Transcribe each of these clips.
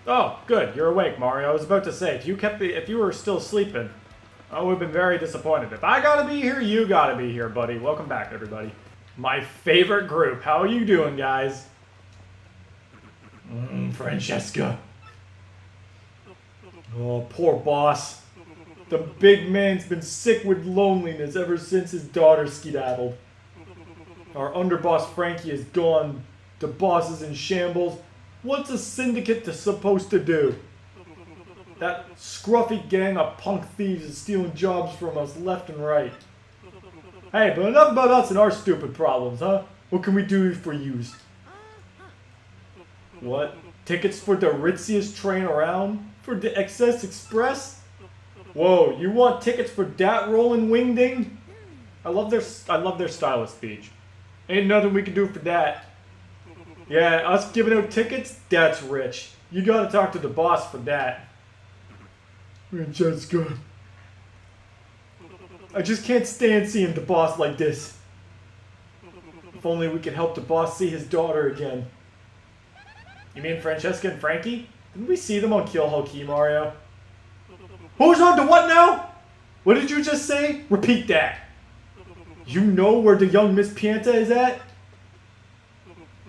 Oh, good. You're awake, Mario. I was about to say, if you were still sleeping, I would have been very disappointed. If I gotta be here, you gotta be here, buddy. Welcome back, everybody. My favorite group. How are you doing, guys? Francesca. Oh, poor boss. The big man's been sick with loneliness ever since his daughter skedaddled. Our underboss Frankie is gone. The boss is in shambles. What's a syndicate supposed to do? That scruffy gang of punk thieves is stealing jobs from us left and right. Hey, but enough about us and our stupid problems, huh? What can we do for yous? What? Tickets for the ritziest train around? For the Excess Express? Whoa, you want tickets for that rolling wingding? I love their style of speech. Ain't nothing we can do for that. Yeah, us giving out tickets? That's rich. You gotta talk to the boss for that. Francesca. I just can't stand seeing the boss like this. If only we could help the boss see his daughter again. You mean Francesca and Frankie? Didn't we see them on Kill Ho Key, Mario? Who's on to what now? What did you just say? Repeat that. You know where the young Miss Pianta is at?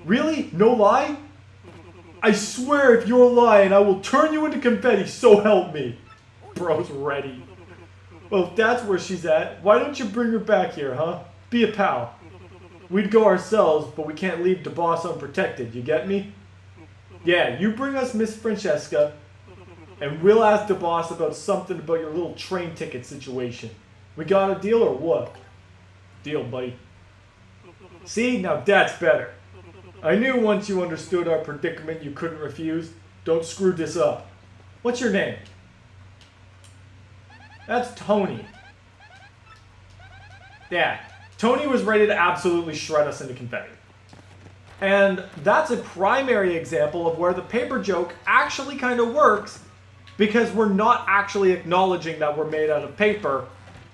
Really? No lie? I swear if you're lying, I will turn you into confetti, so help me. Bro's ready. Well, if that's where she's at, why don't you bring her back here, huh? Be a pal. We'd go ourselves, but we can't leave the boss unprotected, you get me? Yeah, you bring us Miss Francesca, and we'll ask the boss about something about your little train ticket situation. We got a deal or what? Deal, buddy. See, now that's better. I knew once you understood our predicament you couldn't refuse. Don't screw this up. What's your name? That's Tony. Yeah, Tony was ready to absolutely shred us into confetti. And that's a primary example of where the paper joke actually kind of works, because we're not actually acknowledging that we're made out of paper.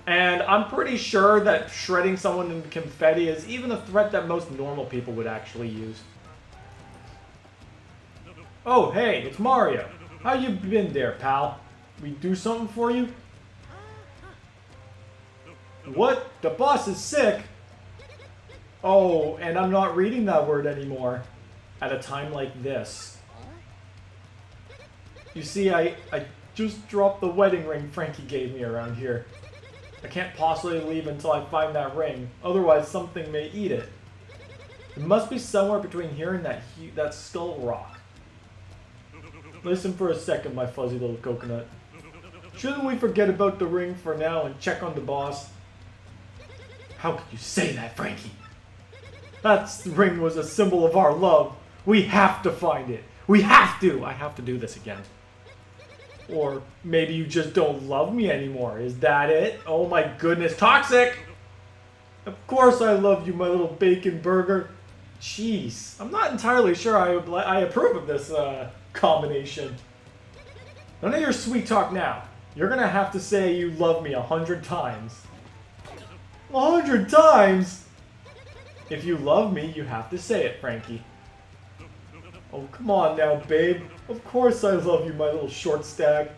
And I'm pretty sure that shredding someone into confetti is even a threat that most normal people would actually use. Oh, hey, it's Mario. How you been there, pal? We do something for you? What? The boss is sick? Oh, and I'm not reading that word anymore. At a time like this. You see, I just dropped the wedding ring Frankie gave me around here. I can't possibly leave until I find that ring, otherwise something may eat it. It must be somewhere between here and that skull rock. Listen for a second, my fuzzy little coconut. Shouldn't we forget about the ring for now and check on the boss? How could you say that, Frankie? That ring was a symbol of our love. We have to find it. We have to! I have to do this again. Or maybe you just don't love me anymore. Is that it? Oh my goodness. Toxic! Of course I love you, my little bacon burger. Jeez. I'm not entirely sure I approve of this combination. None of your sweet talk now. You're gonna have to say you love me 100 times. 100 times? If you love me, you have to say it, Frankie. Oh, come on now, babe. Of course I love you, my little short stack.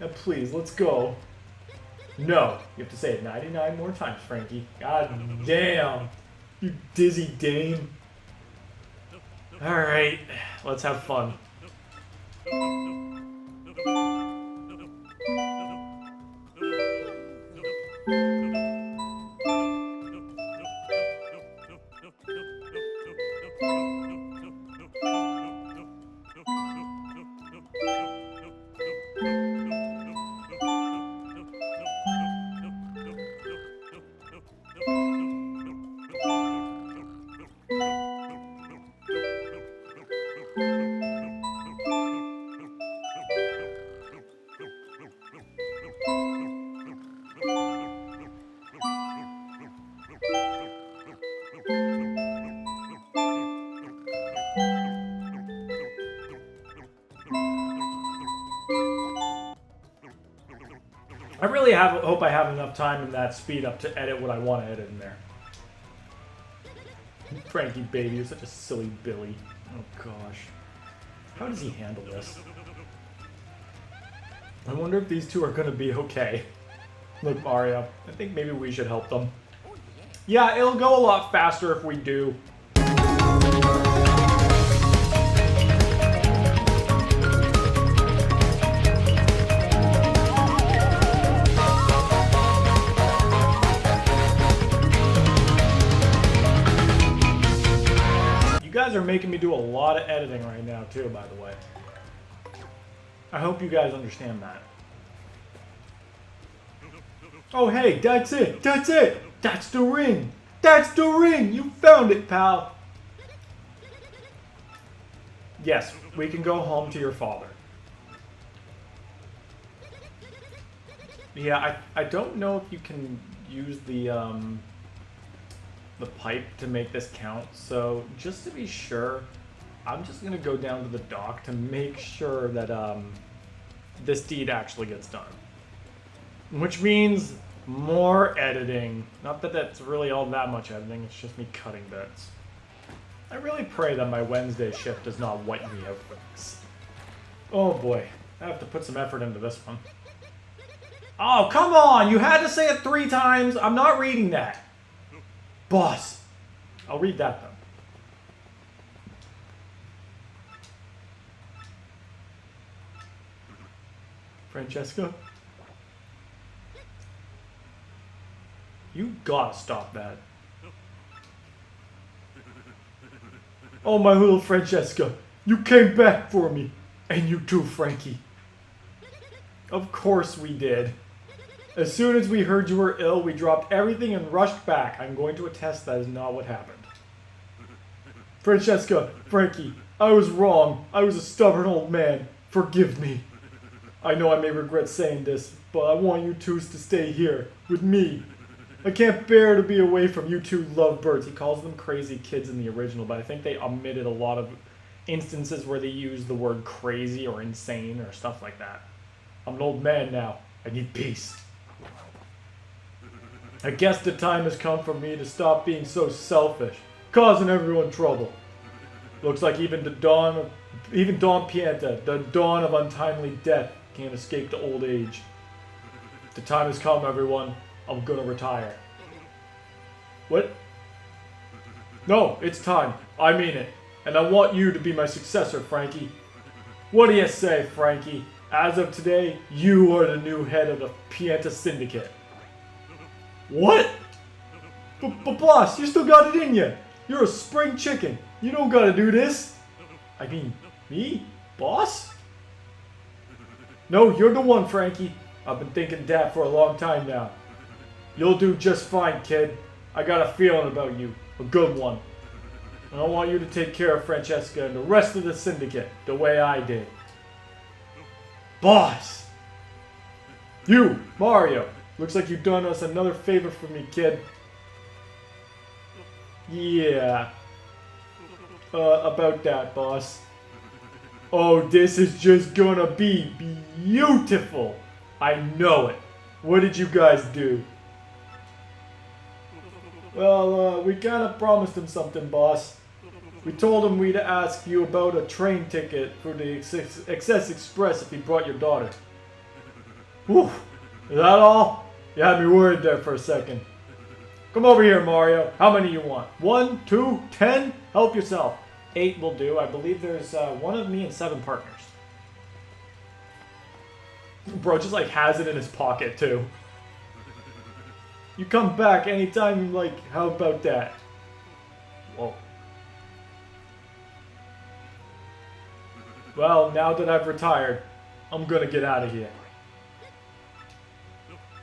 Now please, let's go. No, you have to say it 99 more times, Frankie. God damn. You dizzy dame. Alright, let's have fun. I really hope I have enough time in that speed up to edit what I want to edit in there. Frankie baby, you're such a silly Billy. Oh gosh. How does he handle this? I wonder if these two are gonna be okay. Look, Mario, I think maybe we should help them. Yeah, it'll go a lot faster if we do. You guys are making me do a lot of editing right now, too, by the way. I hope you guys understand that. Oh, hey, that's it! That's it! That's the ring! That's the ring! You found it, pal! Yes, we can go home to your father. Yeah, I don't know if you can use the pipe to make this count, so just to be sure, I'm just gonna go down to the dock to make sure that this deed actually gets done. Which means more editing. Not that that's really all that much editing, it's just me cutting bits. I really pray that my Wednesday shift does not wipe me out for this. Oh boy, I have to put some effort into this one. Oh, come on! You had to say it 3 times! I'm not reading that! Boss! I'll read that though. Francesca? You gotta stop that. Oh, my little Francesca, you came back for me. And you too, Frankie. Of course we did. As soon as we heard you were ill, we dropped everything and rushed back. I'm going to attest that is not what happened. Francesca, Frankie, I was wrong. I was a stubborn old man. Forgive me. I know I may regret saying this, but I want you twos to stay here, with me. I can't bear to be away from you two lovebirds. He calls them crazy kids in the original, but I think they omitted a lot of instances where they use the word crazy or insane or stuff like that. I'm an old man now. I need peace. I guess the time has come for me to stop being so selfish, causing everyone trouble. Looks like even Don Pianta, the dawn of untimely death, can't escape the old age. The time has come, everyone. I'm gonna retire. What? No, it's time. I mean it. And I want you to be my successor, Frankie. What do you say, Frankie? As of today, you are the new head of the Pianta Syndicate. What? But boss, you still got it in you. You're a spring chicken. You don't gotta do this. I mean, me? Boss? No, you're the one, Frankie. I've been thinking that for a long time now. You'll do just fine, kid. I got a feeling about you. A good one. And I want you to take care of Francesca and the rest of the syndicate the way I did. Boss! You, Mario. Looks like you've done us another favor for me, kid. Yeah. About that, boss. Oh, this is just gonna be beautiful. I know it. What did you guys do? Well, we kinda promised him something, boss. We told him we'd ask you about a train ticket for the Excess Express if he brought your daughter. Whew. Is that all? You had me worried there for a second. Come over here, Mario. How many you want? 1, 2, 10? Help yourself. 8 will do. I believe there's 1 of me and 7 partners. Bro just like has it in his pocket too. You come back anytime you like. How about that? Whoa. Well, now that I've retired, I'm gonna get out of here.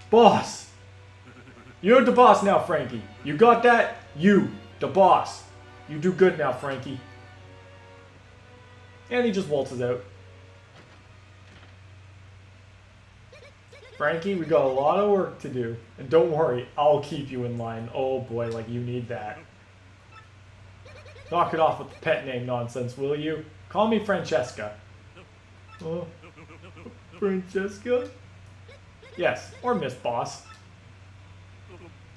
Boss! You're the boss now, Frankie. You got that? You, the boss. You do good now, Frankie. And he just waltzes out. Frankie, we got a lot of work to do. And don't worry, I'll keep you in line. Oh boy, like you need that. Knock it off with the pet name nonsense, will you? Call me Francesca. Oh, Francesca? Yes, or Miss Boss.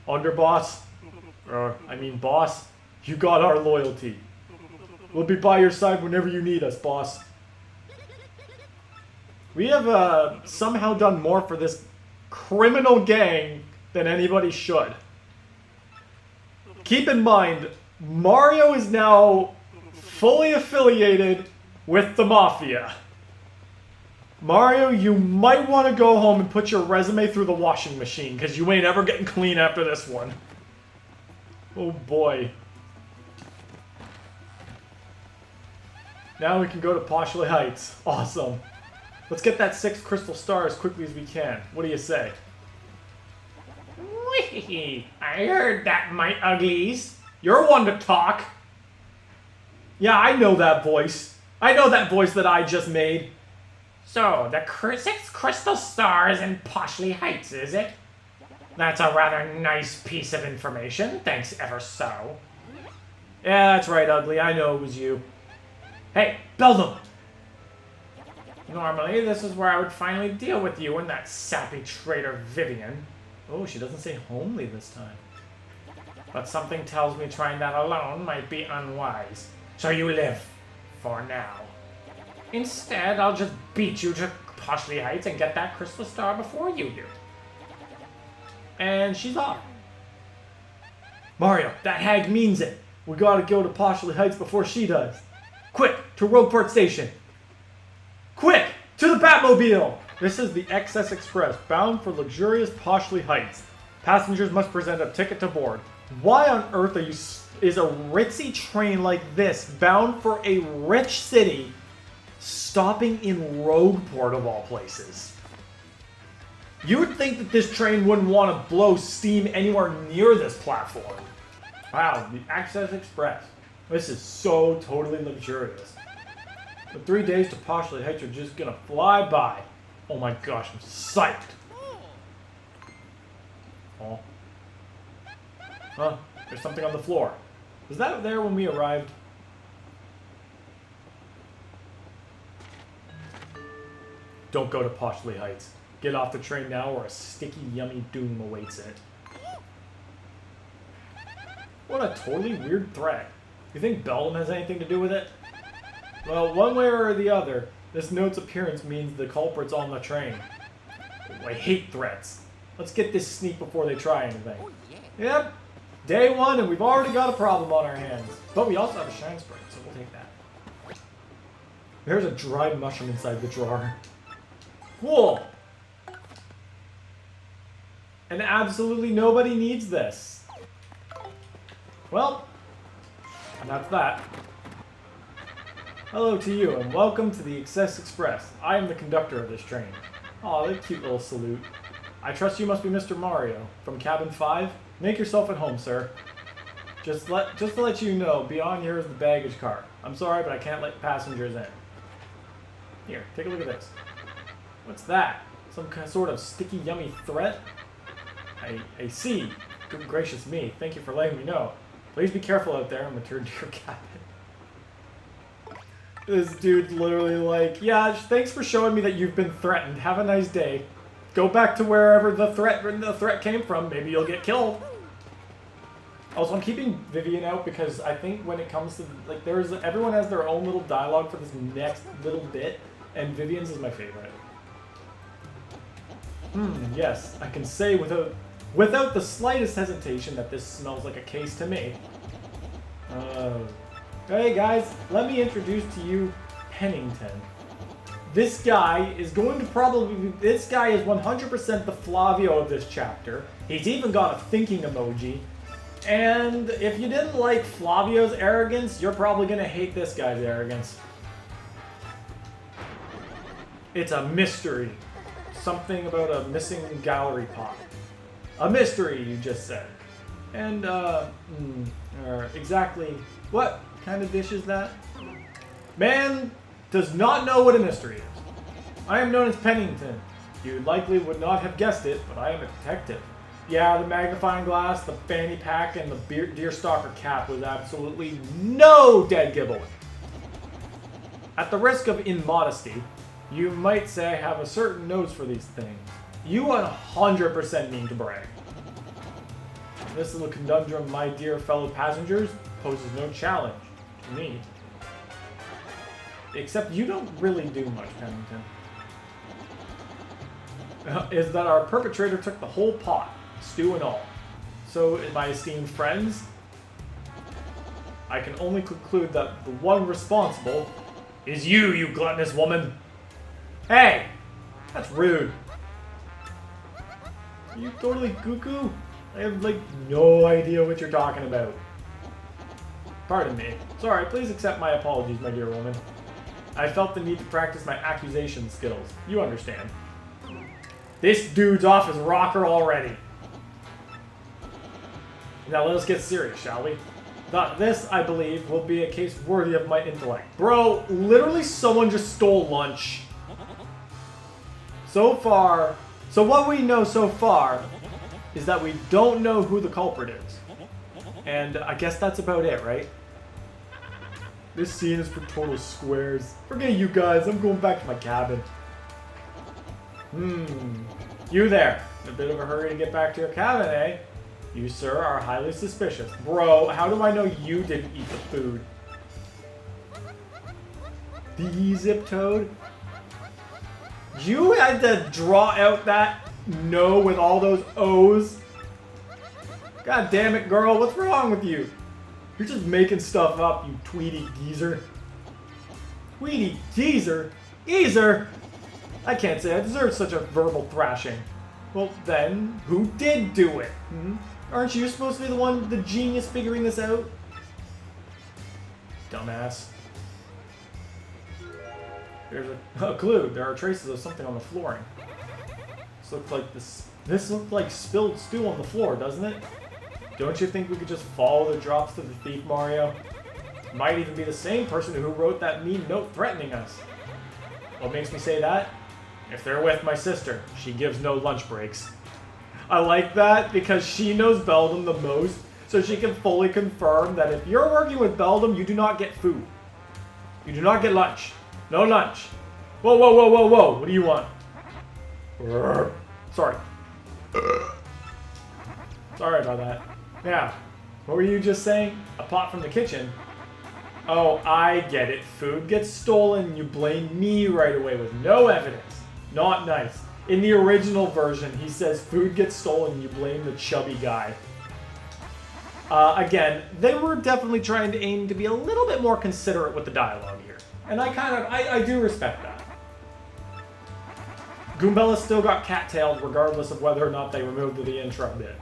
Underboss? I mean boss. You got our loyalty. We'll be by your side whenever you need us, boss. We have somehow done more for this criminal gang than anybody should. Keep in mind, Mario is now fully affiliated with the Mafia. Mario, you might want to go home and put your resume through the washing machine, because you ain't ever getting clean after this one. Oh boy. Now we can go to Poshley Heights. Awesome. Let's get that 6 crystal star as quickly as we can. What do you say? Whee! I heard that, my uglies. You're one to talk. Yeah, I know that voice. I know that voice that I just made. So, the 6 crystal stars in Poshley Heights, is it? That's a rather nice piece of information. Thanks ever so. Yeah, that's right, ugly. I know it was you. Hey, build them! Normally, this is where I would finally deal with you and that sappy traitor Vivian. Oh, she doesn't say homely this time. But something tells me trying that alone might be unwise. So you live. For now. Instead, I'll just beat you to Poshley Heights and get that crystal star before you do. And she's off. Mario, that hag means it. We gotta go to Poshley Heights before she does. Quick, to Rogueport Station. Quick, to the Batmobile! This is the XS Express, bound for luxurious Poshley Heights. Passengers must present a ticket to board. Why on earth is a ritzy train like this, bound for a rich city, stopping in Rogueport of all places? You would think that this train wouldn't want to blow steam anywhere near this platform. Wow, the Access Express. This is so totally luxurious. The 3 days to Poshley Heights are just gonna fly by. Oh my gosh, I'm psyched. Oh. Huh, there's something on the floor. Was that there when we arrived? Don't go to Poshley Heights. Get off the train now or a sticky, yummy doom awaits it. What a totally weird threat. You think Beldam has anything to do with it? Well, one way or the other, this note's appearance means the culprit's on the train. Oh, I hate threats. Let's get this sneak before they try anything. Yep, day 1 and we've already got a problem on our hands. But we also have a shine spray, so we'll take that. There's a dried mushroom inside the drawer. Cool! And absolutely nobody needs this. Well, and that's that. Hello to you, and welcome to the Access Express. I am the conductor of this train. Aw, that cute little salute. I trust you must be Mr. Mario. From Cabin 5? Make yourself at home, sir. Just to let you know, beyond here is the baggage car. I'm sorry, but I can't let passengers in. Here, take a look at this. What's that? Some sort of sticky, yummy threat? I see. Good gracious me. Thank you for letting me know. Please be careful out there and return to your cabin. This dude's literally like, yeah, thanks for showing me that you've been threatened. Have a nice day. Go back to wherever the threat came from. Maybe you'll get killed. Also, I'm keeping Vivian out because I think when it comes to, like, everyone has their own little dialogue for this next little bit, and Vivian's is my favorite. Yes, I can say without the slightest hesitation that this smells like a case to me. Hey guys, let me introduce to you Pennington. This guy is this guy is 100% the Flavio of this chapter. He's even got a thinking emoji. And if you didn't like Flavio's arrogance, you're probably gonna hate this guy's arrogance. It's a mystery. Something about a missing gallery pot. A mystery, you just said. And, exactly what kind of dish is that? Man does not know what a mystery is. I am known as Pennington. You likely would not have guessed it, but I am a detective. Yeah, the magnifying glass, the fanny pack, and the deerstalker cap was absolutely no dead giveaway. At the risk of immodesty, you might say I have a certain nose for these things. You 100% mean to brag. This little conundrum, my dear fellow passengers, poses no challenge to me. Except you don't really do much, Pennington. is that our perpetrator took the whole pot, stew and all. So, my esteemed friends, I can only conclude that the one responsible is you gluttonous woman. Hey! That's rude. Are you totally cuckoo? I have, like, no idea what you're talking about. Pardon me. Sorry, please accept my apologies, my dear woman. I felt the need to practice my accusation skills. You understand. This dude's off his rocker already. Now let us get serious, shall we? This, I believe, will be a case worthy of my intellect. Bro, literally someone just stole lunch. So what we know so far is that we don't know who the culprit is. And I guess that's about it, right? This scene is for total squares. Forget you guys, I'm going back to my cabin. You there. In a bit of a hurry to get back to your cabin, eh? You, sir, are highly suspicious. Bro, how do I know you didn't eat the food? The Zip Toad? You had to draw out that no with all those O's? God damn it, girl, what's wrong with you? You're just making stuff up, you Tweety geezer. Tweety geezer? Geezer? I can't say I deserve such a verbal thrashing. Well, then, who did do it? Aren't you supposed to be the genius figuring this out? Dumbass. There's a clue. There are traces of something on the flooring. This looked like spilled stew on the floor, doesn't it? Don't you think we could just follow the drops to the thief, Mario? Might even be the same person who wrote that mean note threatening us. What makes me say that? If they're with my sister, she gives no lunch breaks. I like that because she knows Beldum the most, so she can fully confirm that if you're working with Beldum, you do not get food. You do not get lunch. No lunch. Whoa, whoa, whoa, whoa, whoa. What do you want? Sorry. Sorry about that. Yeah. What were you just saying? A pot from the kitchen? Oh, I get it. Food gets stolen, you blame me right away with no evidence. Not nice. In the original version, he says food gets stolen, you blame the chubby guy. Again, they were definitely trying to aim to be a little bit more considerate with the dialogue here. And I do respect that. Goombella still got cat-tailed regardless of whether or not they removed the intro bit.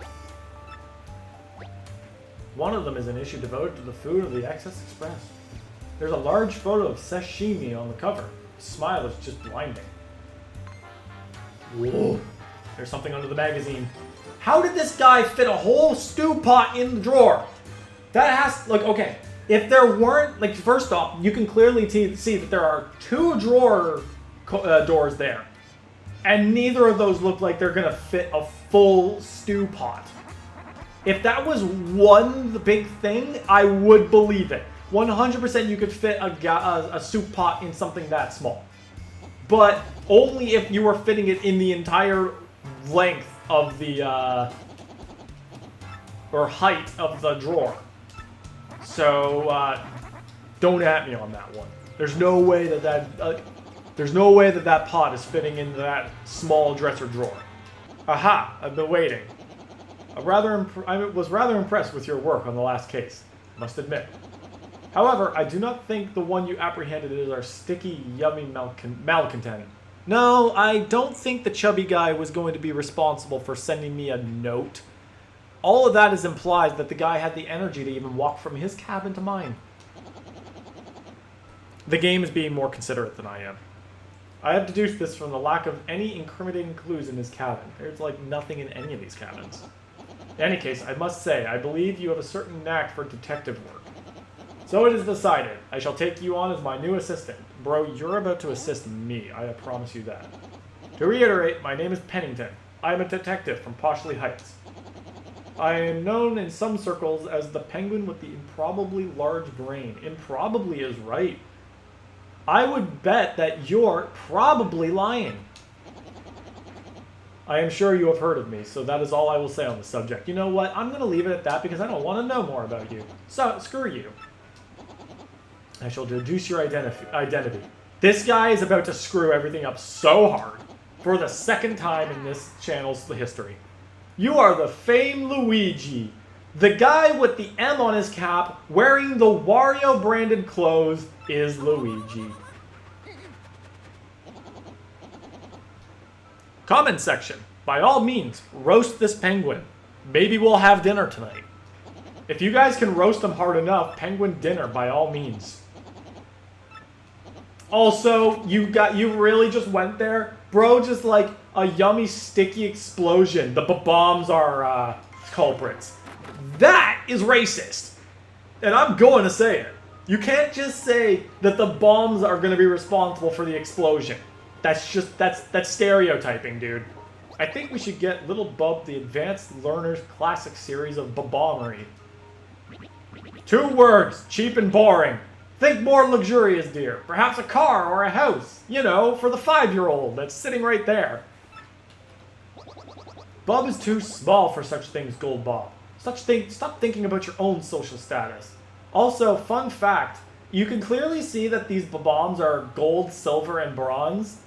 One of them is an issue devoted to the food of the Excess Express. There's a large photo of sashimi on the cover. His smile is just blinding. Whoa. There's something under the magazine. How did this guy fit a whole stew pot in the drawer? That has, okay, if there weren't, first off, you can clearly see that there are two doors there. And neither of those look like they're gonna fit a full stew pot. If that was the big thing, I would believe it. 100% you could fit a soup pot in something that small. But only if you were fitting it in the entire length of the, or height of the drawer. So, don't at me on that one. There's no way that pot is fitting into that small dresser drawer. Aha! I've been waiting. I was rather impressed with your work on the last case, must admit. However, I do not think the one you apprehended is our sticky, yummy malcontent. No, I don't think the chubby guy was going to be responsible for sending me a note. All of that is implies that the guy had the energy to even walk from his cabin to mine. The game is being more considerate than I am. I have deduced this from the lack of any incriminating clues in his cabin. There's nothing in any of these cabins. In any case, I must say, I believe you have a certain knack for detective work. So it is decided. I shall take you on as my new assistant. Bro, you're about to assist me. I promise you that. To reiterate, my name is Pennington. I am a detective from Poshley Heights. I am known in some circles as the penguin with the improbably large brain. Improbably is right. I would bet that you're probably lying. I am sure you have heard of me, so that is all I will say on the subject. You know what? I'm going to leave it at that because I don't want to know more about you. So, screw you. I shall deduce your identity. This guy is about to screw everything up so hard. for the second time in this channel's history. You are the famed Luigi. The guy with the M on his cap, wearing the Wario branded clothes, is Luigi. Comment section. By all means, roast this penguin. Maybe we'll have dinner tonight. If you guys can roast him hard enough, penguin dinner by all means. Also, you really just went there? Bro, just like a yummy sticky explosion. The bombs are culprits. That is racist. And I'm going to say it. You can't just say that the bombs are going to be responsible for the explosion. That's stereotyping, dude. I think we should get Little Bub the Advanced Learner's Classic Series of Bombery. 2 words, cheap and boring. Think more luxurious, dear. Perhaps a car or a house. You know, for the 5-year-old that's sitting right there. Bub is too small for such things, Gold Bob. Stop thinking about your own social status. Also, fun fact, you can clearly see that these bombs are gold, silver, and bronze.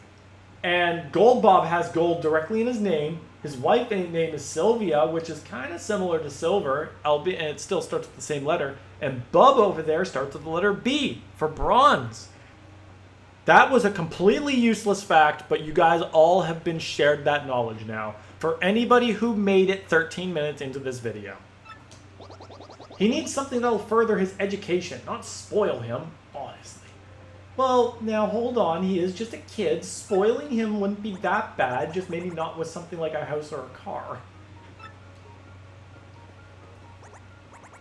And Gold Bob has gold directly in his name. His wife's name is Sylvia, which is kind of similar to silver, albeit, and it still starts with the same letter. And Bub over there starts with the letter B for bronze. That was a completely useless fact, but you guys all have been shared that knowledge now. For anybody who made it 13 minutes into this video. He needs something that'll further his education, not spoil him, honestly. Well, now hold on, he is just a kid. Spoiling him wouldn't be that bad, just maybe not with something like a house or a car.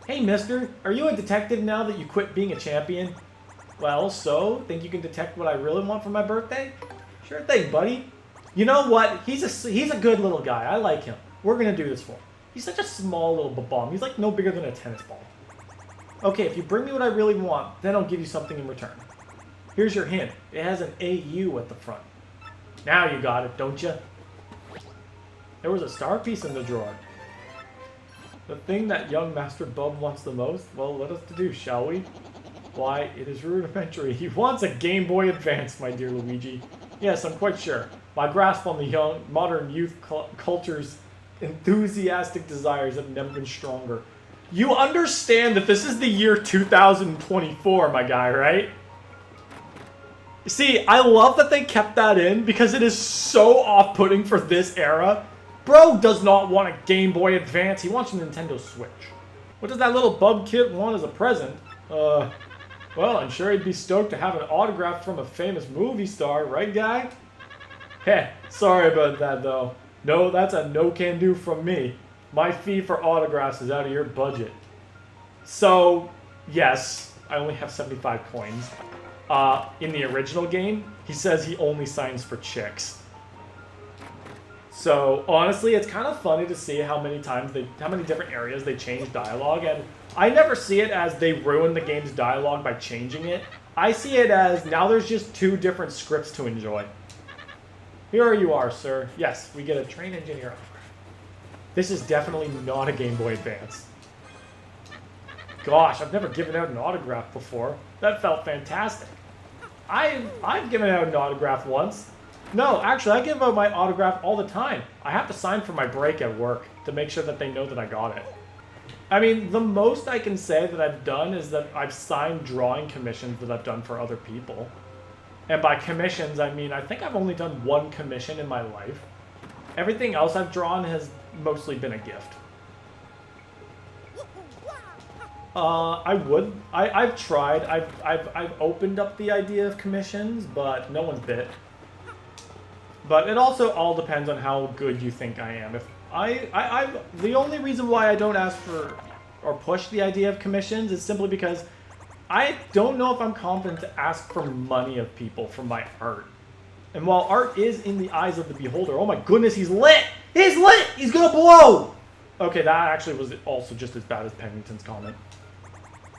Hey mister, are you a detective now that you quit being a champion? Well, so, think you can detect what I really want for my birthday? Sure thing, buddy. You know what? He's a good little guy. I like him. We're gonna do this for him. He's such a small little bomb. He's like no bigger than a tennis ball. Okay, if you bring me what I really want, then I'll give you something in return. Here's your hint. It has an AU at the front. Now you got it, don't you? There was a star piece in the drawer. The thing that young Master Bub wants the most? Well, let us do, shall we? Why, it is rudimentary. He wants a Game Boy Advance, my dear Luigi. Yes, I'm quite sure. My grasp on the modern youth culture's enthusiastic desires have never been stronger. You understand that this is the year 2024, my guy, right? See, I love that they kept that in because it is so off-putting for this era. Bro does not want a Game Boy Advance. He wants a Nintendo Switch. What does that little bub kid want as a present? Well, I'm sure he'd be stoked to have an autograph from a famous movie star, right, guy? Heh, sorry about that, though. No, that's a no-can-do from me. My fee for autographs is out of your budget. So, yes, I only have 75 coins. In the original game, he says he only signs for chicks. So, honestly, it's kind of funny to see how many different areas they change dialogue, and I never see it as they ruin the game's dialogue by changing it. I see it as now there's just 2 different scripts to enjoy. Here you are, sir. Yes, we get a train engineer autograph. This is definitely not a Game Boy Advance. Gosh, I've never given out an autograph before. That felt fantastic. I've given out an autograph once. No, actually, I give out my autograph all the time. I have to sign for my break at work to make sure that they know that I got it. I mean, the most I can say that I've done is that I've signed drawing commissions that I've done for other people. And by commissions, I mean, I think I've only done 1 commission in my life. Everything else I've drawn has mostly been a gift. I've tried. I've opened up the idea of commissions, but no one's bit. But it also all depends on how good you think I am. If the only reason why I don't ask for or push the idea of commissions is simply because I don't know if I'm confident to ask for money of people for my art. And while art is in the eyes of the beholder, oh my goodness, he's lit! He's lit! He's gonna blow! Okay, that actually was also just as bad as Pennington's comment.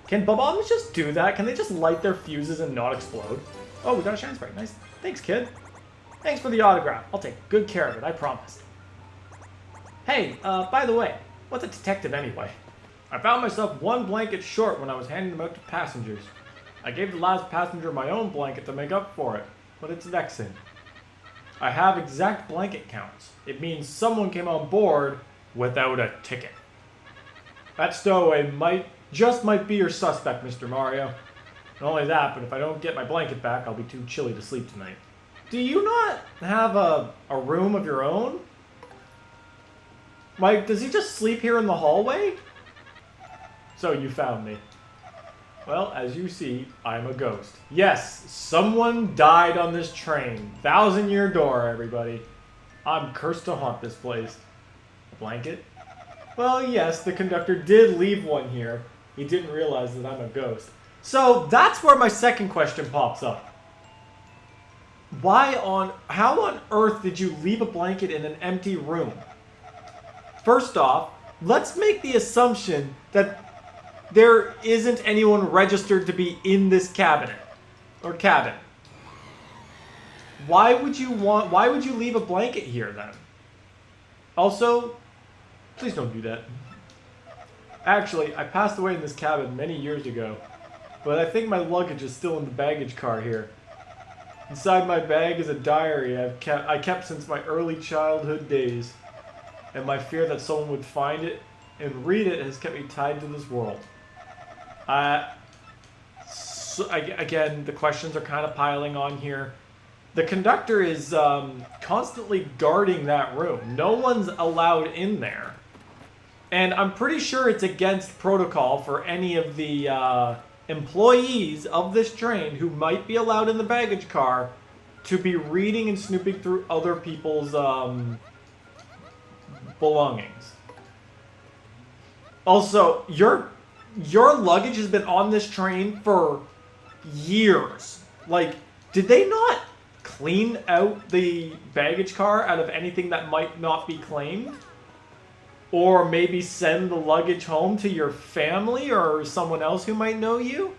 Can bombs just do that? Can they just light their fuses and not explode? Oh, we got a shine sprite. Nice. Thanks, kid. Thanks for the autograph. I'll take good care of it, I promise. Hey, by the way, what's a detective anyway? I found myself 1 blanket short when I was handing them out to passengers. I gave the last passenger my own blanket to make up for it, but it's vexing. I have exact blanket counts. It means someone came on board without a ticket. That stowaway might be your suspect, Mr. Mario. Not only that, but if I don't get my blanket back, I'll be too chilly to sleep tonight. Do you not have a room of your own? Like, does he just sleep here in the hallway? So you found me. Well, as you see, I'm a ghost. Yes, someone died on this train. 1,000-year door, everybody. I'm cursed to haunt this place. A blanket? Well, yes, the conductor did leave one here. He didn't realize that I'm a ghost. So that's where my second question pops up. How on earth did you leave a blanket in an empty room? First off, let's make the assumption that there isn't anyone registered to be in this cabinet or cabin. Why would you leave a blanket here then? Also, please don't do that. Actually, I passed away in this cabin many years ago, but I think my luggage is still in the baggage car here. Inside my bag is a diary I kept since my early childhood days, and my fear that someone would find it and read it has kept me tied to this world. Again, the questions are kind of piling on here. The conductor is constantly guarding that room. No one's allowed in there. And I'm pretty sure it's against protocol for any of the employees of this train who might be allowed in the baggage car to be reading and snooping through other people's belongings. Also, your luggage has been on this train for years. Like, did they not clean out the baggage car out of anything that might not be claimed? Or maybe send the luggage home to your family or someone else who might know you?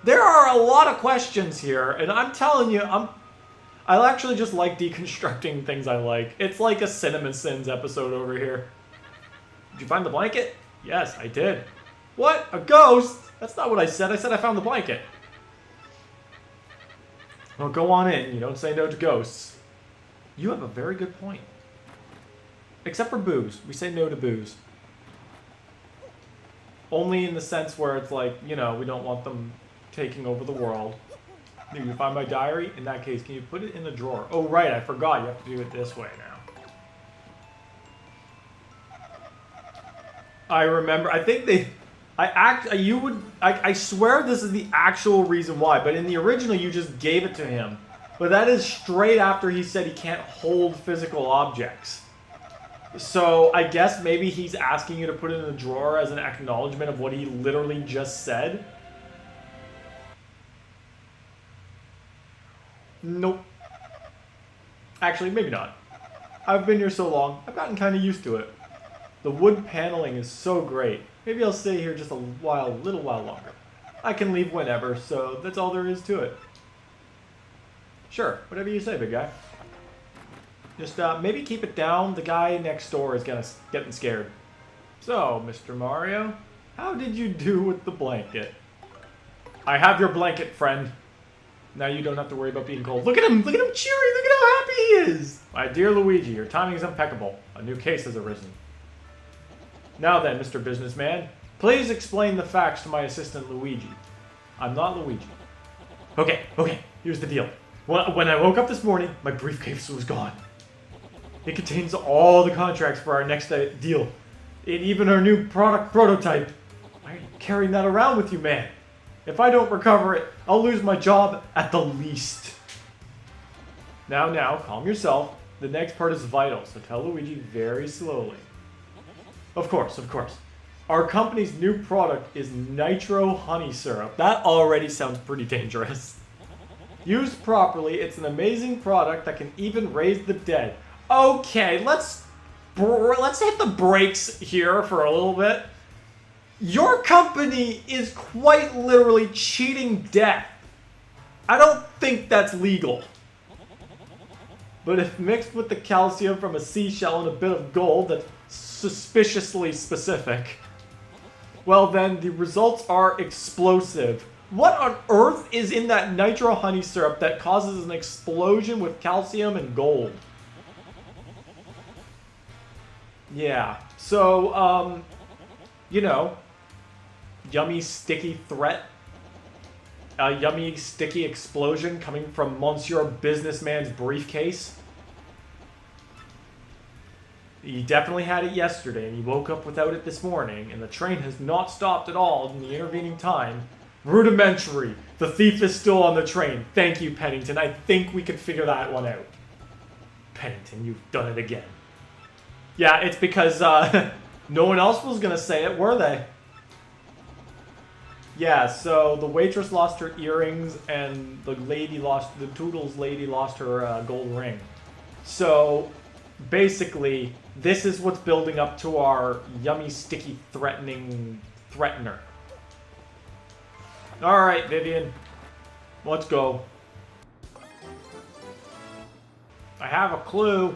There are a lot of questions here, and I'm telling you, I actually just like deconstructing things I like. It's like a Cinema Sins episode over here. Did you find the blanket? Yes, I did. What? A ghost? That's not what I said. I said I found the blanket. Well, go on in. You don't say no to ghosts. You have a very good point. Except for booze. We say no to booze. Only in the sense where it's like, we don't want them taking over the world. Did you find my diary? In that case, can you put it in the drawer? Oh, right, I forgot. You have to do it this way now. I remember, I think I swear this is the actual reason why, but in the original you just gave it to him. But that is straight after he said he can't hold physical objects. So I guess maybe he's asking you to put it in the drawer as an acknowledgement of what he literally just said. Nope. Actually, maybe not. I've been here so long, I've gotten kind of used to it. The wood paneling is so great. Maybe I'll stay here just a little while longer. I can leave whenever, so that's all there is to it. Sure, whatever you say, big guy. Just maybe keep it down. The guy next door is getting scared. So, Mr. Mario, how did you do with the blanket? I have your blanket, friend. Now you don't have to worry about being cold. Look at him cheery, look at how happy he is. My dear Luigi, your timing is impeccable. A new case has arisen. Now then, Mr. Businessman, please explain the facts to my assistant Luigi. I'm not Luigi. Okay, here's the deal. When I woke up this morning, my briefcase was gone. It contains all the contracts for our next deal. And even our new product prototype. Why are you carrying that around with you, man? If I don't recover it, I'll lose my job at the least. Now, calm yourself. The next part is vital, so tell Luigi very slowly. Of course. Our company's new product is nitro honey syrup. That already sounds pretty dangerous. Used properly, it's an amazing product that can even raise the dead. Okay, let's hit the brakes here for a little bit. Your company is quite literally cheating death. I don't think that's legal. But if mixed with the calcium from a seashell and a bit of gold that's suspiciously specific, well then the results are explosive. What on earth is in that nitro honey syrup that causes an explosion with calcium and gold? Yeah, so, you know, yummy sticky threat. A yummy sticky explosion coming from Monsieur Businessman's briefcase. He definitely had it yesterday, and he woke up without it this morning, and the train has not stopped at all in the intervening time. Rudimentary. The thief is still on the train. Thank you, Pennington. I think we could figure that one out. Pennington, you've done it again. Yeah, it's because no one else was going to say it, were they? Yeah, so the waitress lost her earrings, and the Toodles lady lost her gold ring. So, basically, this is what's building up to our yummy, sticky, threatener. Alright, Vivian. Let's go. I have a clue.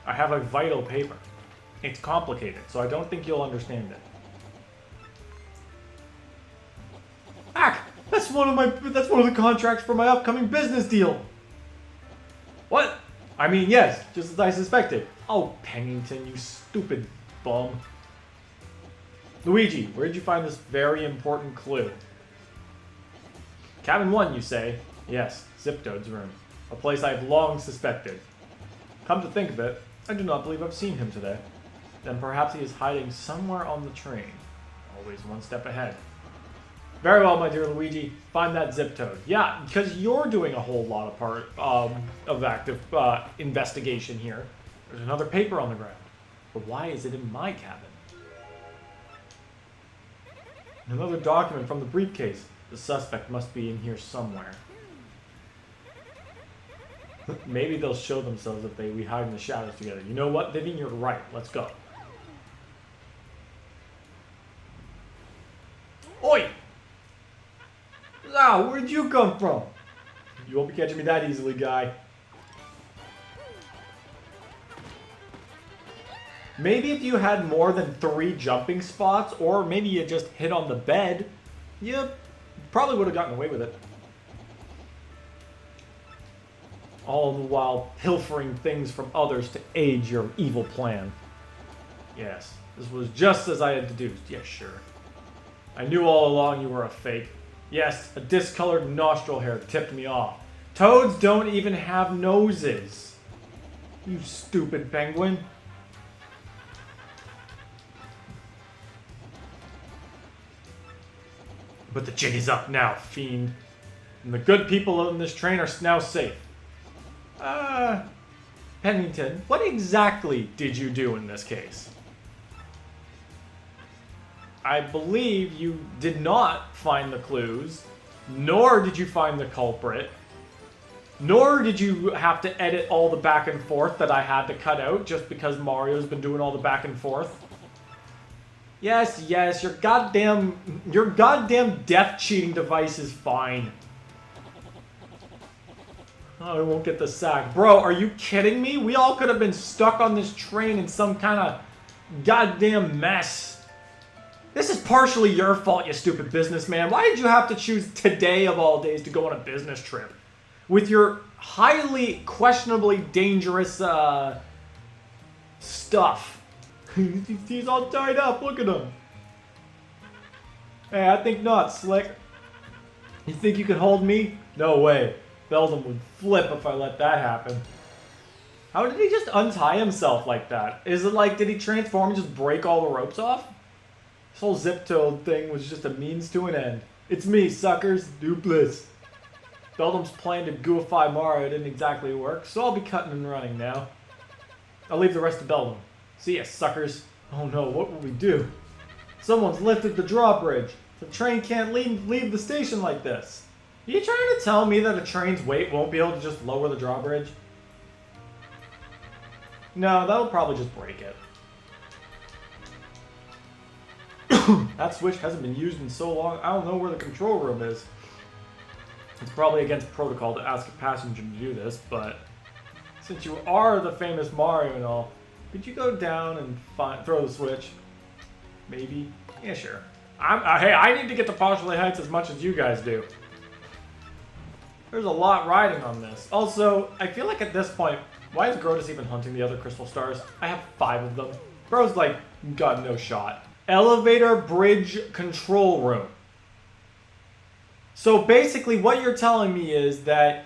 I have a vital paper. It's complicated, so I don't think you'll understand it. That's one of the contracts for my upcoming business deal. What? I mean, yes, just as I suspected. Oh, Pennington, you stupid bum. Luigi, where did you find this very important clue? Cabin 1, you say? Yes, Ziptoad's room. A place I've long suspected. Come to think of it, I do not believe I've seen him today. Then perhaps he is hiding somewhere on the train. Always one step ahead. Very well, my dear Luigi. Find that Ziptoad. Yeah, because you're doing a whole lot of active investigation here. There's another paper on the ground. But why is it in my cabin? Another document from the briefcase. The suspect must be in here somewhere. Maybe they'll show themselves if we hide in the shadows together. You know what, Vivian? You're right. Let's go. Oi! Ah, where'd you come from? You won't be catching me that easily, guy. Maybe if you had more than 3 jumping spots, or maybe you just hit on the bed, you probably would have gotten away with it. All the while pilfering things from others to aid your evil plan. Yes, this was just as I had deduced. Yes, sure. I knew all along you were a fake. Yes, a discolored nostril hair tipped me off. Toads don't even have noses. You stupid penguin. But the jig is up now, fiend. And the good people in this train are now safe. Pennington, what exactly did you do in this case? I believe you did not find the clues, nor did you find the culprit, nor did you have to edit all the back and forth that I had to cut out just because Mario's been doing all the back and forth. Yes, your goddamn death cheating device is fine. Oh, I won't get the sack. Bro, are you kidding me? We all could have been stuck on this train in some kind of goddamn mess. This is partially your fault, you stupid businessman. Why did you have to choose today of all days to go on a business trip? With your highly questionably dangerous stuff. He's all tied up, look at him. Hey, I think not, Slick. You think you can hold me? No way. Beldam would flip if I let that happen. How did he just untie himself like that? Is it like, did he transform and just break all the ropes off? This whole Ziptoad thing was just a means to an end. It's me, suckers. Duplis. Beldam's plan to goofy Mario didn't exactly work, so I'll be cutting and running now. I'll leave the rest to Beldam. See ya, suckers. Oh no, what will we do? Someone's lifted the drawbridge. The train can't leave the station like this. Are you trying to tell me that a train's weight won't be able to just lower the drawbridge? No, that'll probably just break it. That switch hasn't been used in so long, I don't know where the control room is. It's probably against protocol to ask a passenger to do this, but since you are the famous Mario and all, could you go down and throw the switch? Maybe? Yeah, sure. Hey, I need to get to Postulate Heights as much as you guys do. There's a lot riding on this. Also, I feel like at this point, why is Grodus even hunting the other crystal stars? I have 5 of them. Bro's like, got no shot. Elevator bridge control room. So basically what you're telling me is that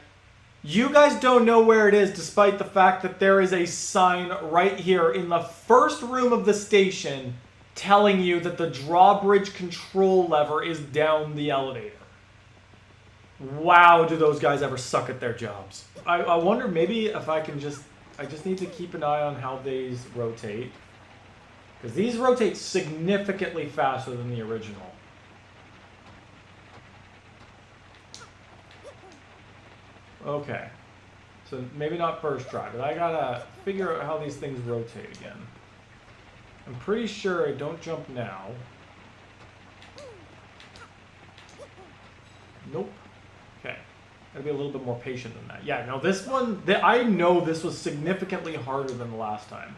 you guys don't know where it is despite the fact that there is a sign right here in the first room of the station telling you that the drawbridge control lever is down the elevator. Wow, do those guys ever suck at their jobs. I wonder maybe if I can just... I just need to keep an eye on how these rotate. Because these rotate significantly faster than the original. Okay. So maybe not first try, but I gotta figure out how these things rotate again. I'm pretty sure I don't jump now. Nope. Okay. Gotta be a little bit more patient than that. Yeah, no, this one, I know this was significantly harder than the last time.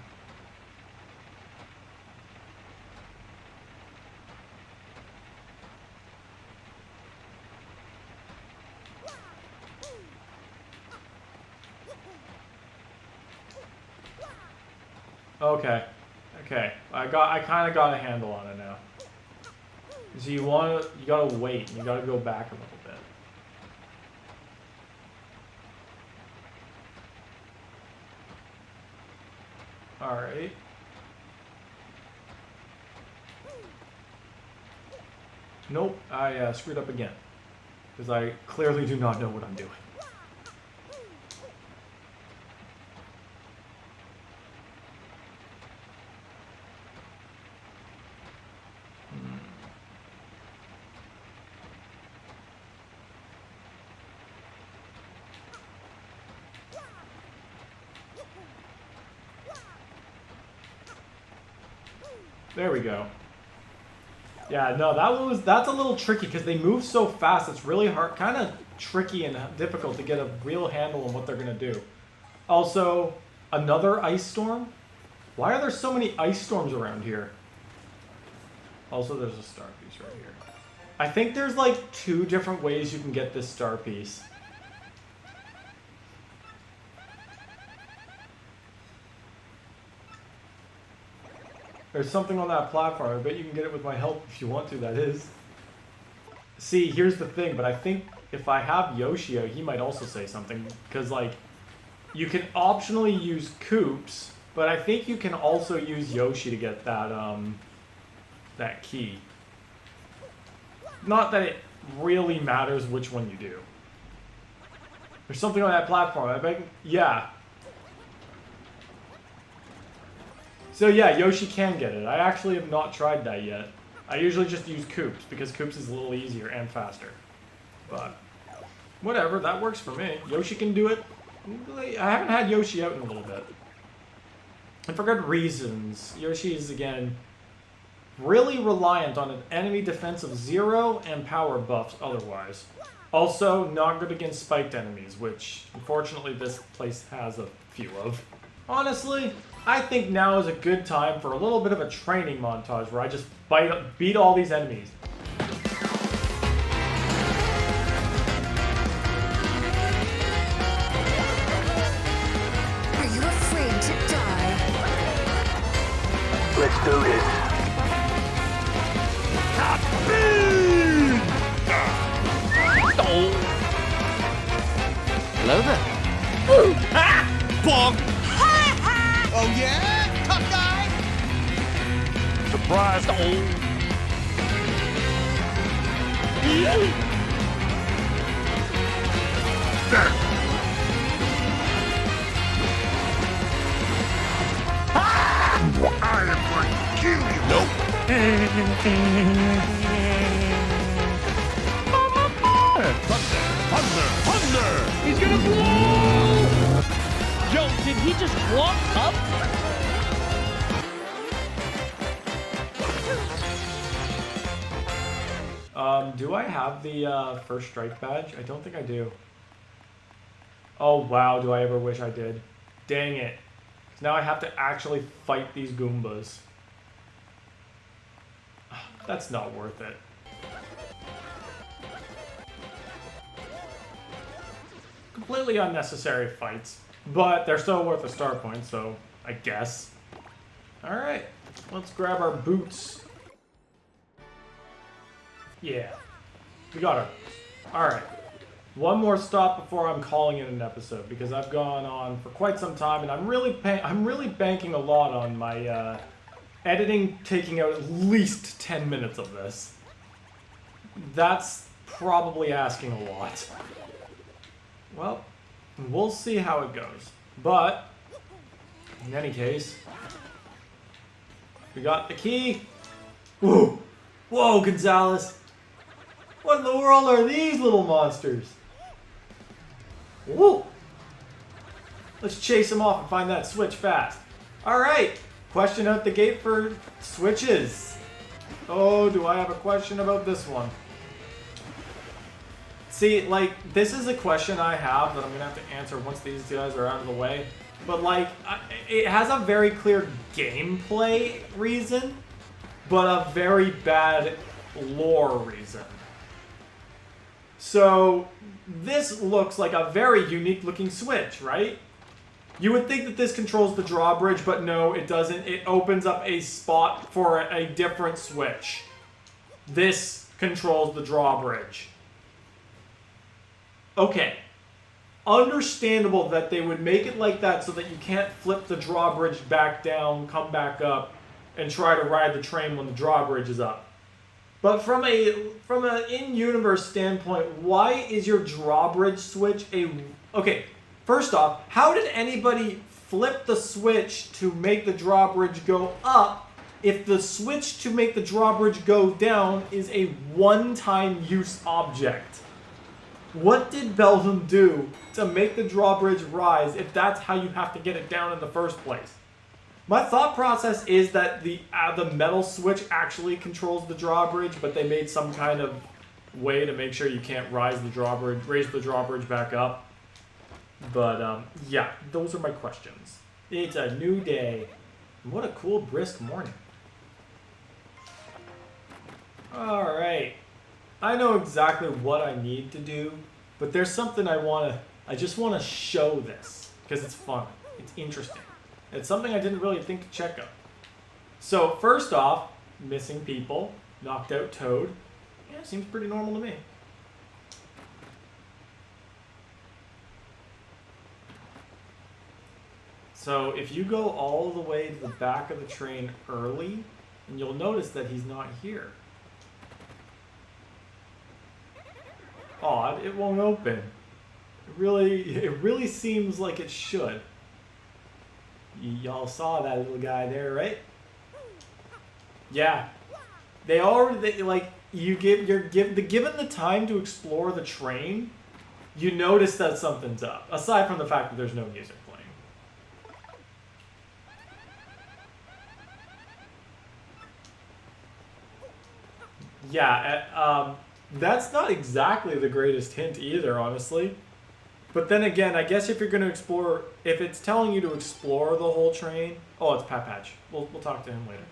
Okay. Okay. I kind of got a handle on it now. So you gotta wait. You gotta go back a little bit. All right. Nope. I screwed up again because I clearly do not know what I'm doing. There we go. Yeah, no, that's a little tricky because they move so fast. It's really hard, kind of tricky and difficult to get a real handle on what they're gonna do. Also, another ice storm. Why are there so many ice storms around here? Also, there's a star piece right here. I think there's like 2 different ways you can get this star piece. There's something on that platform. I bet you can get it with my help if you want to, that is. See, here's the thing, but I think if I have Yoshio, he might also say something. Because, like, you can optionally use Koops, but I think you can also use Yoshi to get that, that key. Not that it really matters which one you do. There's something on that platform. I bet, yeah. So yeah, Yoshi can get it. I actually have not tried that yet. I usually just use Koops, because Koops is a little easier and faster. But, whatever, that works for me. Yoshi can do it. I haven't had Yoshi out in a little bit. And for good reasons. Yoshi is, again, really reliant on an enemy defense of 0 and power buffs otherwise. Also, not good against spiked enemies, which, unfortunately, this place has a few of. Honestly, I think now is a good time for a little bit of a training montage where I just beat all these enemies. Are you afraid to die? Let's do this. Hello there. Bonk! Oh yeah? Tough guy? Surprise! I am going to kill you! Nope! Thunder! He's gonna blow! Yo, did he just walk up? Do I have the first strike badge? I don't think I do. Oh wow, do I ever wish I did. Dang it. Now I have to actually fight these Goombas. That's not worth it. Completely unnecessary fights, but they're still worth a star point, so I guess. Alright, let's grab our boots. Yeah, we got our boots. Alright, one more stop before I'm calling it an episode, because I've gone on for quite some time, and I'm really banking a lot on my editing taking out at least 10 minutes of this. That's probably asking a lot. Well, we'll see how it goes. But, in any case, we got the key. Whoa! Whoa, Gonzalez! What in the world are these little monsters? Whoa! Let's chase them off and find that switch fast. Alright! Question out the gate for switches. Oh, do I have a question about this one? See, like, this is a question I have that I'm gonna have to answer once these guys are out of the way. But, like, it has a very clear gameplay reason, but a very bad lore reason. So, this looks like a very unique looking switch, right? You would think that this controls the drawbridge, but no, it doesn't. It opens up a spot for a different switch. This controls the drawbridge. Okay. Understandable that they would make it like that so that you can't flip the drawbridge back down, come back up, and try to ride the train when the drawbridge is up. But from an in-universe standpoint, why is your drawbridge switch a... Okay, first off, how did anybody flip the switch to make the drawbridge go up if the switch to make the drawbridge go down is a one-time use object? What did Belgium do to make the drawbridge rise if that's how you have to get it down in the first place? My thought process is that the metal switch actually controls the drawbridge, but they made some kind of way to make sure you can't raise the drawbridge back up. But yeah, those are my questions. It's a new day. What a cool, brisk morning. All right. I know exactly what I need to do, but there's something I just want to show this because it's fun. It's interesting. It's something I didn't really think to check out. So first off, missing people, knocked out Toad. Yeah, seems pretty normal to me. So if you go all the way to the back of the train early, and you'll notice that he's not here. Odd, it won't open. It really seems like it should. Y'all saw that little guy there, right? Yeah. They already given the time to explore the train, you notice that something's up. Aside from the fact that there's no music playing. Yeah, that's not exactly the greatest hint either, honestly. But then again, I guess if you're going to explore... If it's telling you to explore the whole train... Oh, it's Pat Patch. We'll talk to him later.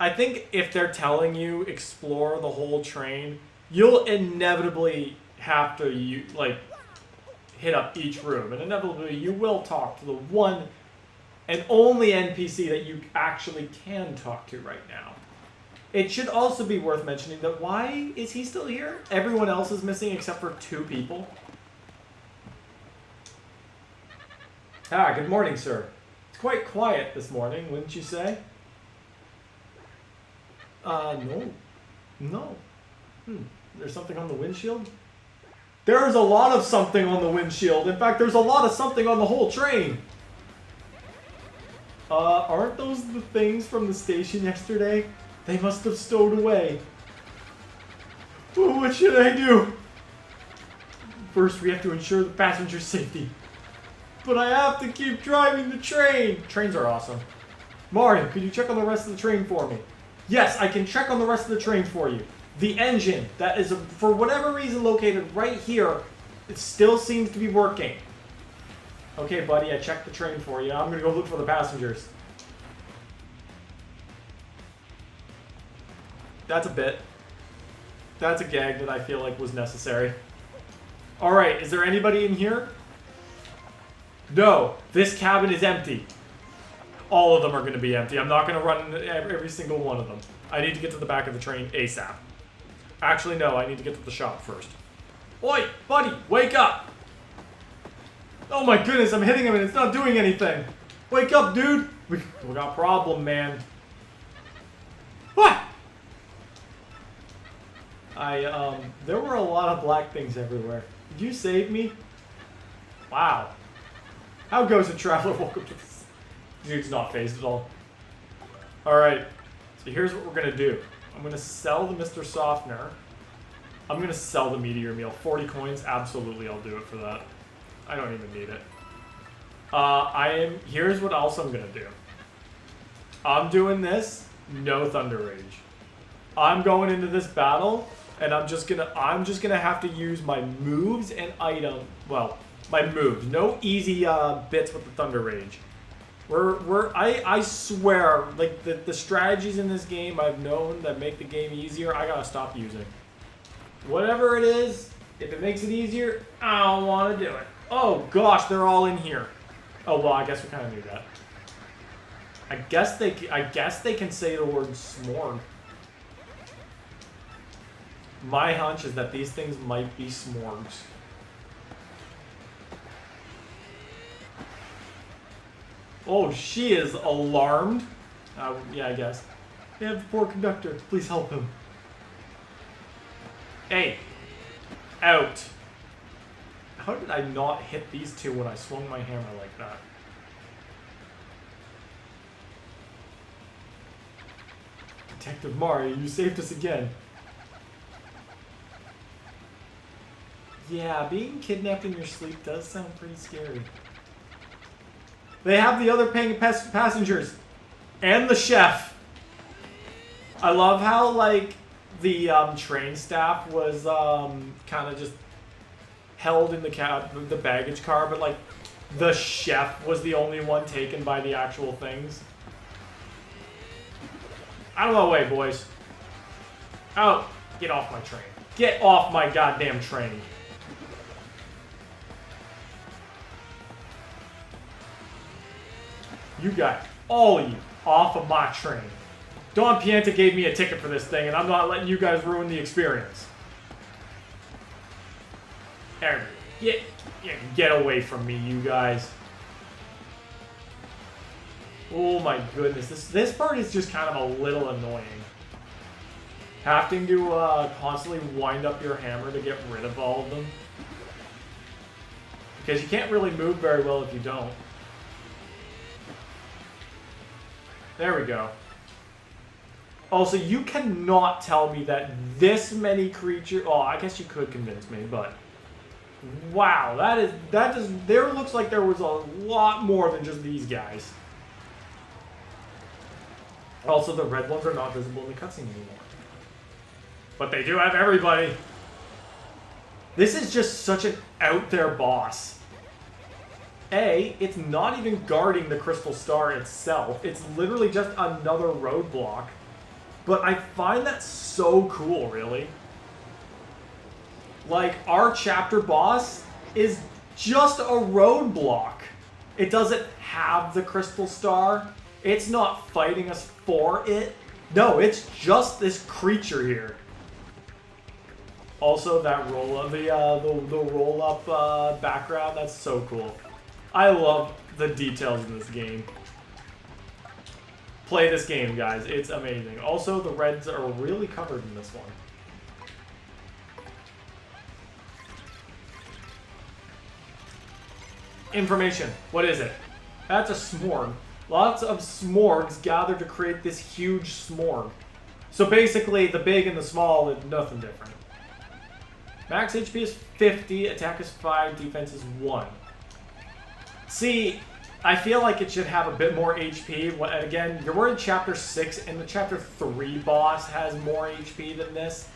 I think if they're telling you explore the whole train, you'll inevitably have to hit up each room. And inevitably, you will talk to the one and only NPC that you actually can talk to right now. It should also be worth mentioning that why is he still here? Everyone else is missing except for 2 people. Ah, good morning, sir. It's quite quiet this morning, wouldn't you say? No. No. There's something on the windshield? There's a lot of something on the windshield. In fact, there's a lot of something on the whole train. Aren't those the things from the station yesterday? They must have stowed away. Oh, what should I do? First, we have to ensure the passenger's safety. But I have to keep driving the train. Trains are awesome. Mario, could you check on the rest of the train for me? Yes, I can check on the rest of the train for you. The engine that is, for whatever reason, located right here, it still seems to be working. Okay, buddy, I checked the train for you. I'm going to go look for the passengers. That's a bit. That's a gag that I feel like was necessary. Alright, is there anybody in here? No, this cabin is empty. All of them are going to be empty. I'm not going to run every single one of them. I need to get to the back of the train ASAP. Actually, no, I need to get to the shop first. Oi, buddy, wake up! Oh my goodness, I'm hitting him and it's not doing anything. Wake up, dude! We got a problem, man. What? There were a lot of black things everywhere. Did you save me? Wow. How goes it, traveler? Welcome to this. Dude's not phased at all. Alright, so here's what we're gonna do. I'm gonna sell the Mr. Softener. I'm gonna sell the Meteor Meal. 40 coins, absolutely I'll do it for that. I don't even need it. Here's what else I'm gonna do. I'm doing this, no Thunder Rage. I'm going into this battle, and I'm just gonna have to use my moves and well, my moves. No easy bits with the Thunder Rage. I swear, like the strategies in this game I've known that make the game easier, I gotta stop using. Whatever it is, if it makes it easier, I don't want to do it. Oh gosh, they're all in here. Oh well, I guess we kind of knew that. I guess they can say the word smorg. My hunch is that these things might be smorgs. Oh, she is alarmed. Yeah, I guess. They have the poor conductor. Please help him. Hey. Out. How did I not hit these two when I swung my hammer like that? Detective Mari, you saved us again. Yeah, being kidnapped in your sleep does sound pretty scary. They have the other paying passengers. And the chef. I love how, like, the train staff was kind of just held in the baggage car, but, like, the chef was the only one taken by the actual things. Out of my way, boys. Oh, get off my train. Get off my goddamn train. You got all of you off of my train. Don Pianta gave me a ticket for this thing, and I'm not letting you guys ruin the experience. There, get away from me, you guys. Oh my goodness, this part is just kind of a little annoying. Having to constantly wind up your hammer to get rid of all of them. Because you can't really move very well if you don't. There we go. Also, you cannot tell me that this many creatures... Oh, I guess you could convince me, but... Wow, there looks like there was a lot more than just these guys. Also, the red ones are not visible in the cutscene anymore. But they do have everybody. This is just such an out-there boss. It's not even guarding the Crystal Star itself. It's literally just another roadblock. But I find that so cool, really. Like, our chapter boss is just a roadblock. It doesn't have the Crystal Star. It's not fighting us for it. No, it's just this creature here. Also, that roll-up, the roll-up background, that's so cool. I love the details in this game. Play this game, guys. It's amazing. Also, the reds are really covered in this one. Information. What is it? That's a smorg. Lots of smorgs gather to create this huge smorg. So basically, the big and the small is nothing different. Max HP is 50, attack is 5, defense is 1. See, I feel like it should have a bit more HP. And again, we're in Chapter 6, and the Chapter 3 boss has more HP than this.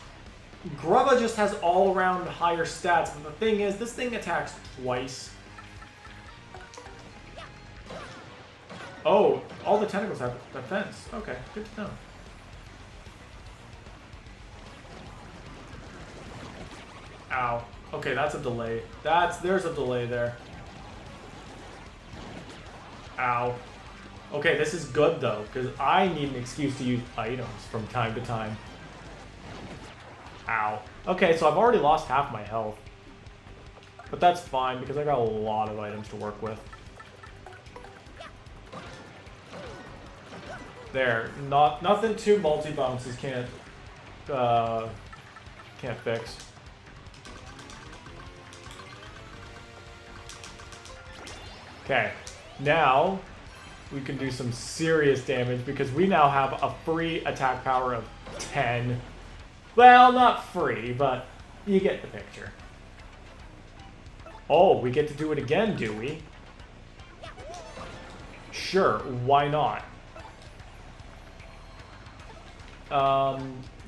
Grubba just has all-around higher stats, but the thing is, this thing attacks twice. Oh, all the tentacles have defense. Okay, good to know. Ow. Okay, that's a delay. There's a delay there. Ow. Okay, this is good though, because I need an excuse to use items from time to time. Ow. Okay, so I've already lost half my health. But that's fine, because I got a lot of items to work with. There. Nothing too multi-bounces can't fix. Okay. Now, we can do some serious damage because we now have a free attack power of 10. Well, not free, but you get the picture. Oh, we get to do it again, do we? Sure, why not?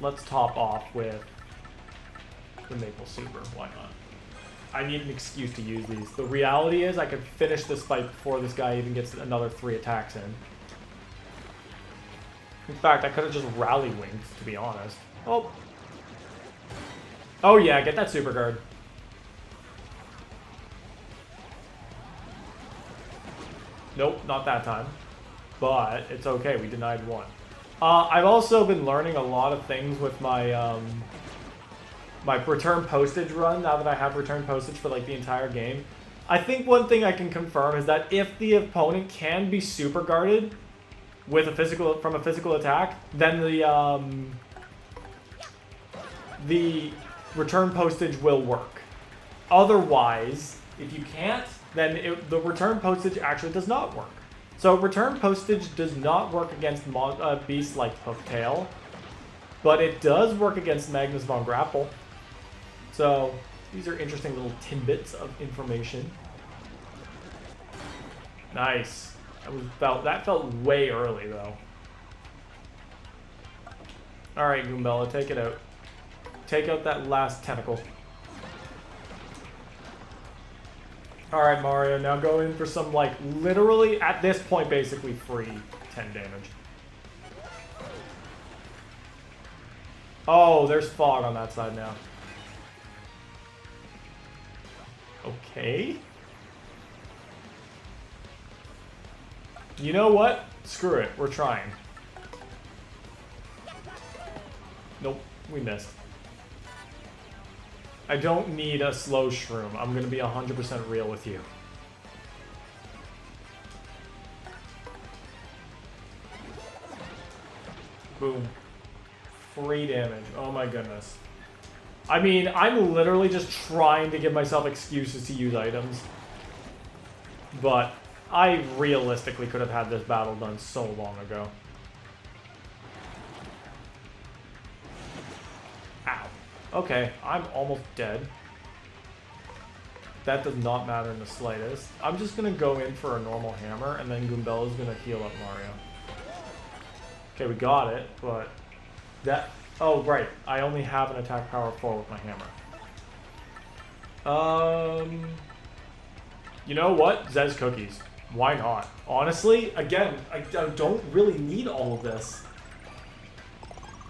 Let's top off with the Maple Super. Why not? I need an excuse to use these. The reality is I could finish this fight before this guy even gets another 3 attacks in. In fact, I could have just rally winged, to be honest. Oh. Oh yeah, get that super guard. Nope, not that time. But it's okay, we denied one. I've also been learning a lot of things with my my return postage run, now that I have return postage for like the entire game. I think one thing I can confirm is that if the opponent can be super guarded with from a physical attack, then the return postage will work. Otherwise, if you can't, then the return postage actually does not work. So return postage does not work against beasts like Hooktail, but it does work against Magnus von Grapple. So these are interesting little tidbits of information. Nice. That felt way early though. All right, Goombella, take it out. Take out that last tentacle. All right, Mario, now go in for some, like, literally, at this point, basically free 10 damage. Oh, there's fog on that side now. Okay. You know what? Screw it. We're trying. Nope, we missed. I don't need a slow shroom. I'm going to be 100% real with you. Boom. Free damage. Oh my goodness. I mean, I'm literally just trying to give myself excuses to use items. But I realistically could have had this battle done so long ago. Ow. Okay, I'm almost dead. That does not matter in the slightest. I'm just going to go in for a normal hammer, and then Goombella's going to heal up Mario. Okay, we got it, but... that... oh, right. I only have an attack power 4 with my hammer. You know what? Zez cookies. Why not? Honestly, again, I don't really need all of this.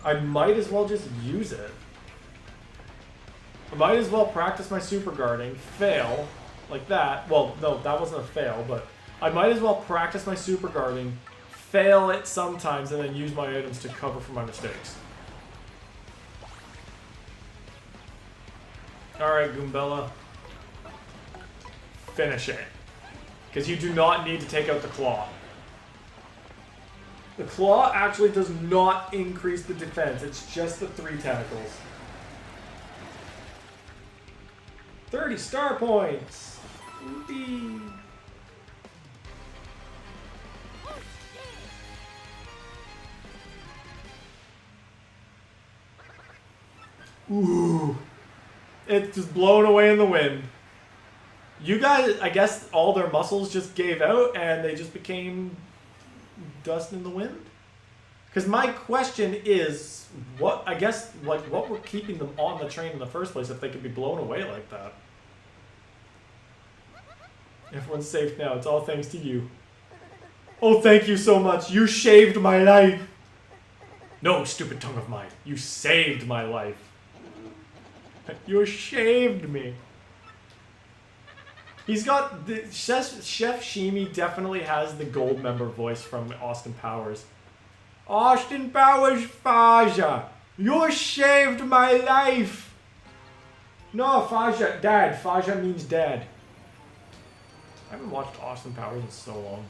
I might as well just use it. I might as well practice my super guarding, fail, like that. Well, no, that wasn't a fail, but I might as well practice my super guarding, fail it sometimes, and then use my items to cover for my mistakes. Alright, Goombella. Finish it. Because you do not need to take out the claw. The claw actually does not increase the defense, it's just the 3 tentacles. 30 star points! Whoopee. Ooh. It's just blown away in the wind. You guys, I guess all their muscles just gave out and they just became dust in the wind? Because my question is, what, I guess, like, what were keeping them on the train in the first place if they could be blown away like that? Everyone's safe now. It's all thanks to you. Oh, thank you so much. You shaved my life. No, stupid tongue of mine. You saved my life. You shaved me. He's got Chef Shimi definitely has the gold member voice from Austin Powers. Austin Powers Faja, you shaved my life. No, Faja, Dad. Faja means dad. I haven't watched Austin Powers in so long.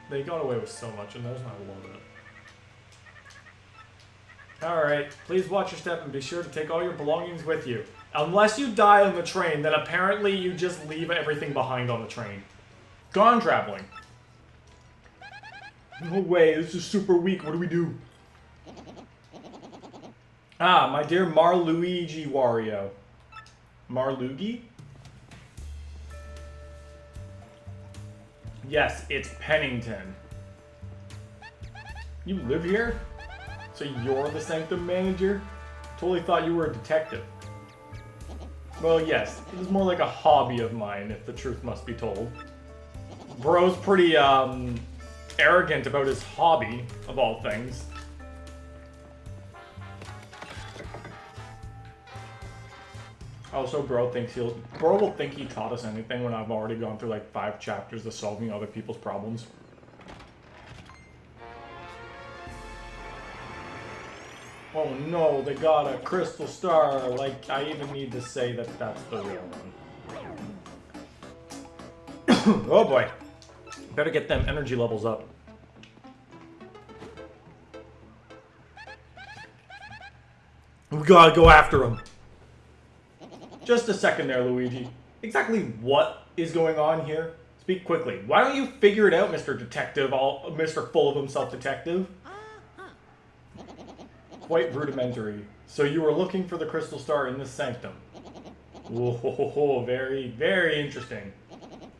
They got away with so much, and there's not a lot of it. Alright, please watch your step and be sure to take all your belongings with you. Unless you die on the train, then apparently you just leave everything behind on the train. Gone traveling. No way, this is super weak. What do we do? Ah, my dear Marluigi Wario. Marluigi? Yes, it's Pennington. You live here? So you're the Sanctum manager? Totally thought you were a detective. Well, yes, it is more like a hobby of mine, if the truth must be told. Bro's pretty, arrogant about his hobby, of all things. Also, Bro will think he taught us anything when I've already gone through like 5 chapters of solving other people's problems. Oh no, they got a crystal star. Like, I even need to say that that's the real one. Oh boy. Better get them energy levels up. We gotta go after him. Just a second there, Luigi. Exactly what is going on here? Speak quickly. Why don't you figure it out, Mr. Detective, Mr. Full of Himself Detective? Quite rudimentary. So you were looking for the crystal star in this sanctum. Whoa, very, very interesting.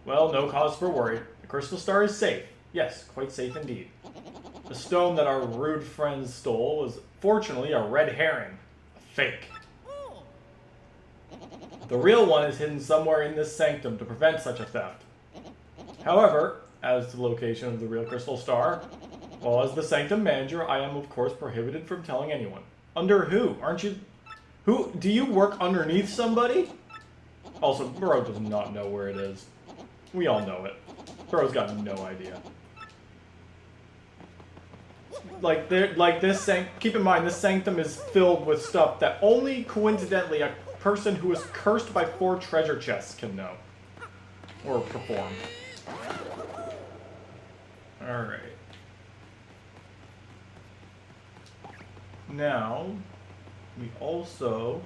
Well, no cause for worry. The crystal star is safe. Yes, quite safe indeed. The stone that our rude friends stole was fortunately a red herring. A fake. The real one is hidden somewhere in this sanctum to prevent such a theft. However, as to the location of the real crystal star, well, as the sanctum manager, I am of course prohibited from telling anyone. Under who? Aren't you... Who? Do you work underneath somebody? Also, Bro does not know where it is. We all know it. Bro's got no idea. Keep in mind, this sanctum is filled with stuff that only coincidentally a person who is cursed by 4 treasure chests can know. Or perform. Alright. Now, we also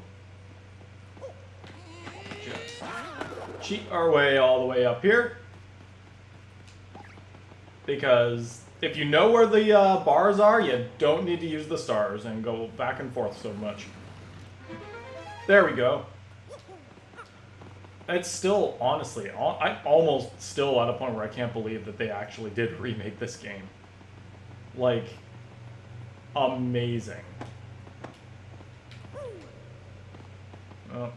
just cheat our way all the way up here. Because if you know where the bars are, you don't need to use the stars and go back and forth so much. There we go. It's still, honestly, I'm almost still at a point where I can't believe that they actually did remake this game. Like, amazing. Oh,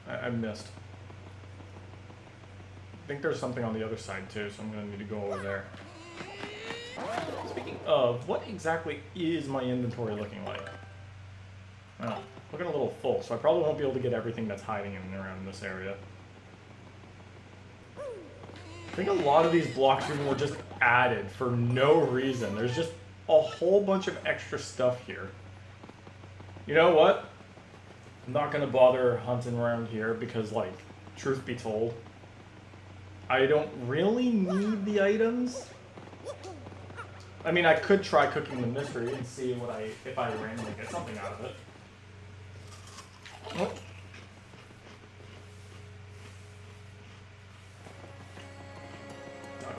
I missed. I think there's something on the other side too, so I'm gonna need to go over there. Speaking of, what exactly is my inventory looking like? Oh, looking a little full, so I probably won't be able to get everything that's hiding in and around this area. I think a lot of these blocks even were just added for no reason. There's just a whole bunch of extra stuff here. You know what? I'm not gonna bother hunting around here because, like, truth be told, I don't really need the items. I mean, I could try cooking the mystery and see if I randomly get something out of it. Oh.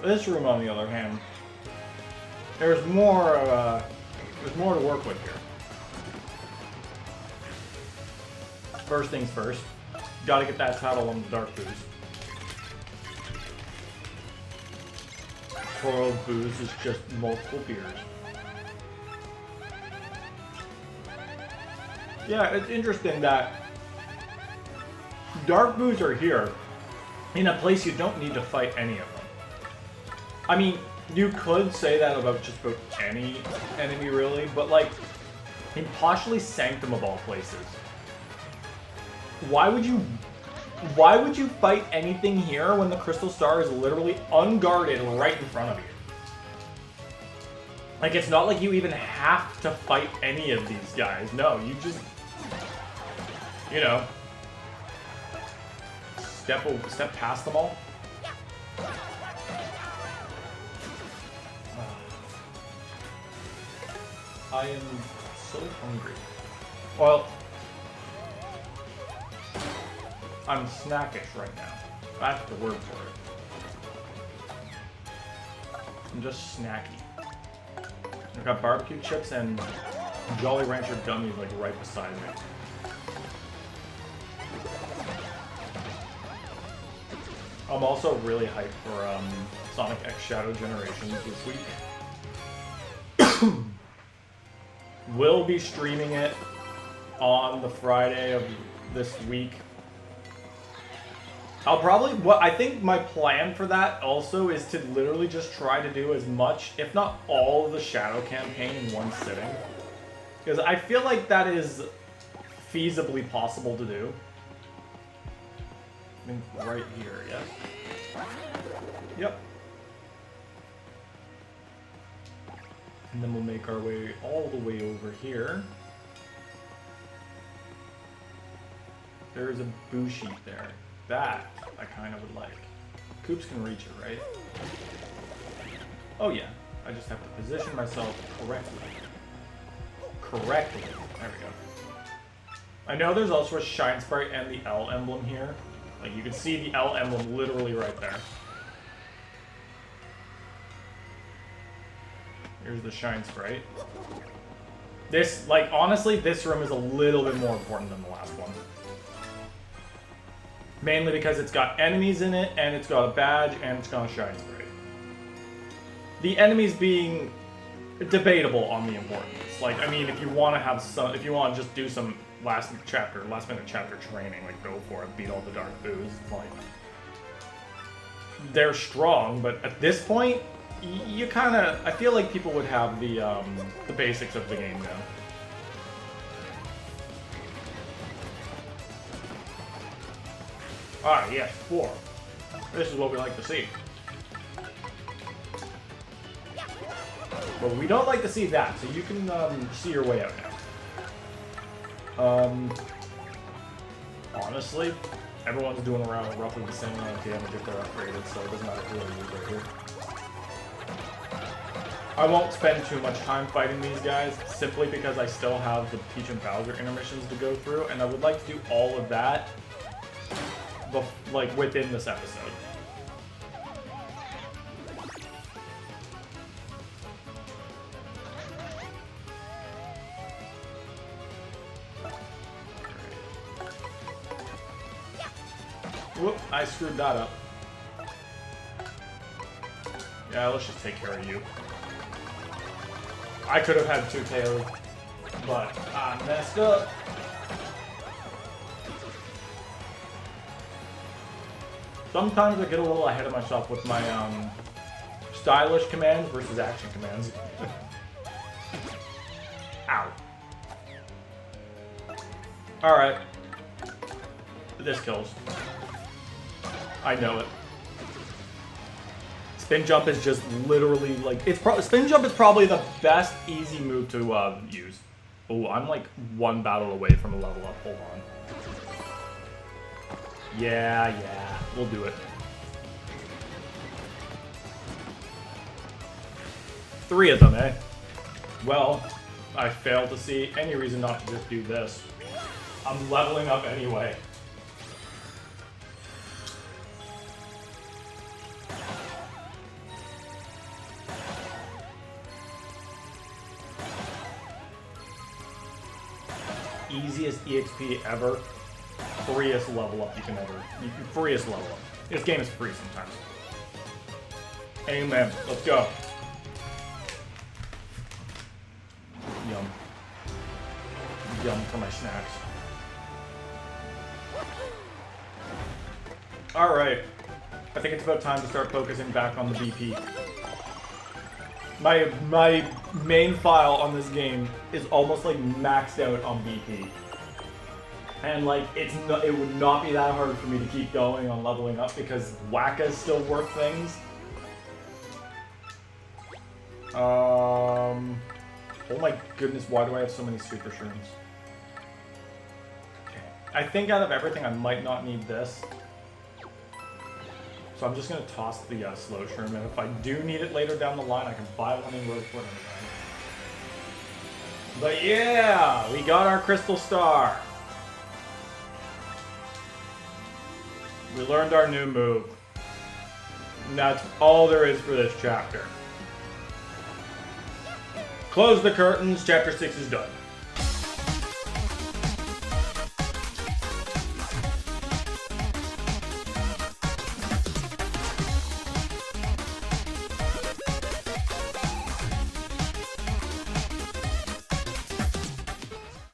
This room, on the other hand, there's more to work with here. First things first, gotta get that title on the dark booze. Toro booze is just multiple beers. Yeah, it's interesting that dark booze are here in a place you don't need to fight any of them. I mean, You could say that about just about any enemy, really, but like, in Partially Sanctum of all places, why would you fight anything here when the Crystal Star is literally unguarded right in front of you? Like, it's not like you even have to fight any of these guys. No, you just, you know, step past them all. I am so hungry. Well, I'm snackish right now. That's the word for it. I'm just snacky. I've got barbecue chips and Jolly Rancher gummies like right beside me. I'm also really hyped for Sonic X Shadow Generations this week. We'll be streaming it on the Friday of this week. I'll probably, I think my plan for that also is to literally just try to do as much, if not all of the Shadow campaign in one sitting. Because I feel like that is feasibly possible to do. I mean, right here, yes? Yep. And then we'll make our way all the way over here. There's a boo sheet there. That I kind of would like. Koops can reach it, right? Oh yeah, I just have to position myself correctly. Correctly. There we go. I know there's also a Shine Sprite and the L emblem here. Like, you can see the L emblem literally right there. Here's the Shine Sprite. This, like, honestly, this room is a little bit more important than the last one. Mainly because it's got enemies in it, and it's got a badge, and it's got a Shine Sprite. The enemies being debatable on the importance. Like, I mean, if you want to have some, if you want to just do some last minute chapter training, like, go for it, beat all the Dark Boos, like, they're strong, but at this point, you kind of, I feel like people would have the basics of the game now. Ah, yes, 4. This is what we like to see. But we don't like to see that, so you can see your way out now. Honestly, everyone's doing around roughly the same amount of damage if they're upgraded, so it doesn't matter who I use right here. I won't spend too much time fighting these guys, simply because I still have the Peach and Bowser intermissions to go through, and I would like to do all of that like within this episode. Whoop, I screwed that up. Yeah, let's just take care of you. I could have had 2 KOs, but I messed up. Sometimes I get a little ahead of myself with my stylish commands versus action commands. Ow. Alright. This kills. I know it. Spin jump is just literally like, spin jump is probably the best easy move to use. Oh, I'm like 1 battle away from a level up. Hold on. Yeah, we'll do it. 3 of them, eh? Well, I fail to see any reason not to just do this. I'm leveling up anyway. Easiest EXP ever. Freest level up you can ever. Freest level up. This game is free sometimes. Amen. Let's go. Yum. Yum for my snacks. Alright. I think it's about time to start focusing back on the BP. My main file on this game is almost like maxed out on BP. And like it would not be that hard for me to keep going on leveling up because Waka is still worth things. Oh my goodness, why do I have so many super shrooms? Okay. I think out of everything I might not need this. So I'm just going to toss the slow shroom, and if I do need it later down the line, I can buy one in Rosewood anyway. But yeah, we got our crystal star. We learned our new move. And that's all there is for this chapter. Close the curtains, chapter 6 is done.